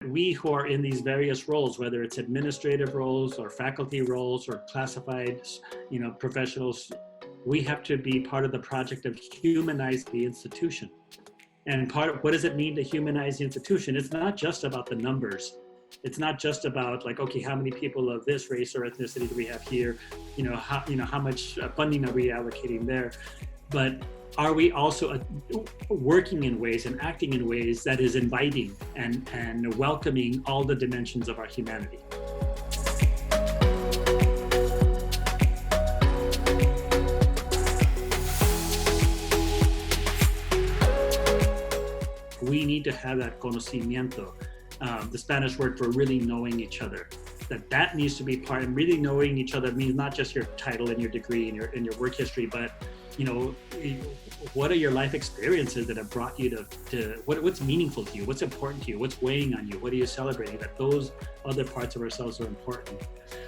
We who are in these various roles, whether it's administrative roles or faculty roles or classified, professionals, we have to be part of the project of humanize the institution. And part of what does it mean to humanize the institution? It's not just about the numbers. It's not just about like, okay, how many people of this race or ethnicity do we have here? How much funding are we allocating there? But are we also working in ways and acting in ways that is inviting and welcoming all the dimensions of our humanity? We need to have that conocimiento, the Spanish word for really knowing each other. That needs to be part, and really knowing each other means not just your title and your degree and your work history, but what are your life experiences that have brought you to what's meaningful to you, what's important to you, what's weighing on you, what are you celebrating, that those other parts of ourselves are important.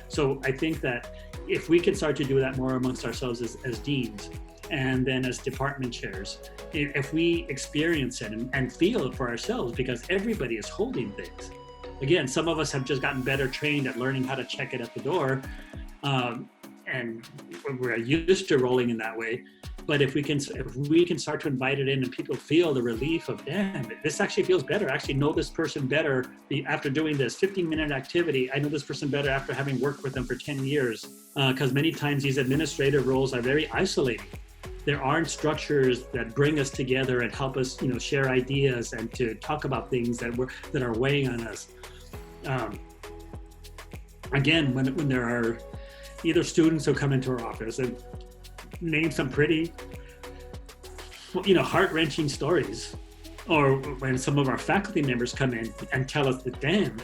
So I think that if we can start to do that more amongst ourselves as deans, and then as department chairs, if we experience it and feel it for ourselves, because everybody is holding things. Again, some of us have just gotten better trained at learning how to check it at the door, and we're used to rolling in that way. But if we can start to invite it in and people feel the relief of, damn, this actually feels better. I actually know this person better after doing this 15-minute activity. I know this person better after having worked with them for 10 years. Because many times these administrative roles are very isolating. There aren't structures that bring us together and help us, share ideas and to talk about things that are weighing on us. Again, when there are either students who come into our office and name some pretty, heart-wrenching stories, or when some of our faculty members come in and tell us that, damn,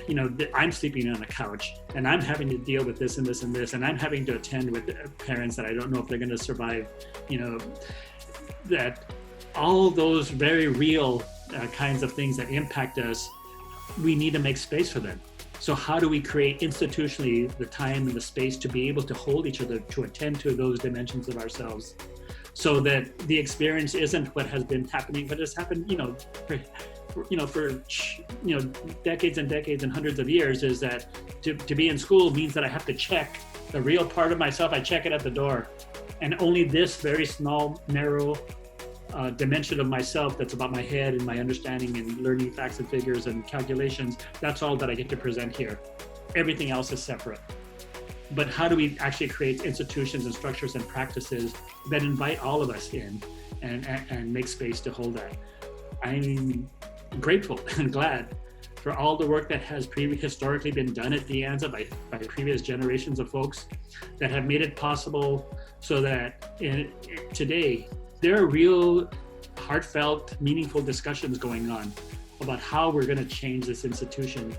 I'm sleeping on a couch and I'm having to deal with this and this and this, and I'm having to attend with parents that I don't know if they're going to survive, that all those very real kinds of things that impact us, we need to make space for them. So how do we create institutionally the time and the space to be able to hold each other, to attend to those dimensions of ourselves, so that the experience isn't what has been happening, but it's happened, for decades and decades and hundreds of years, is that to be in school means that I have to check the real part of myself. I check it at the door, and only this very small, narrow dimension of myself that's about my head and my understanding and learning facts and figures and calculations, that's all that I get to present here. Everything else is separate. But how do we actually create institutions and structures and practices that invite all of us in and make space to hold that? I'm grateful and glad for all the work that has historically been done at the Anza by previous generations of folks that have made it possible so that today there are real, heartfelt, meaningful discussions going on about how we're going to change this institution.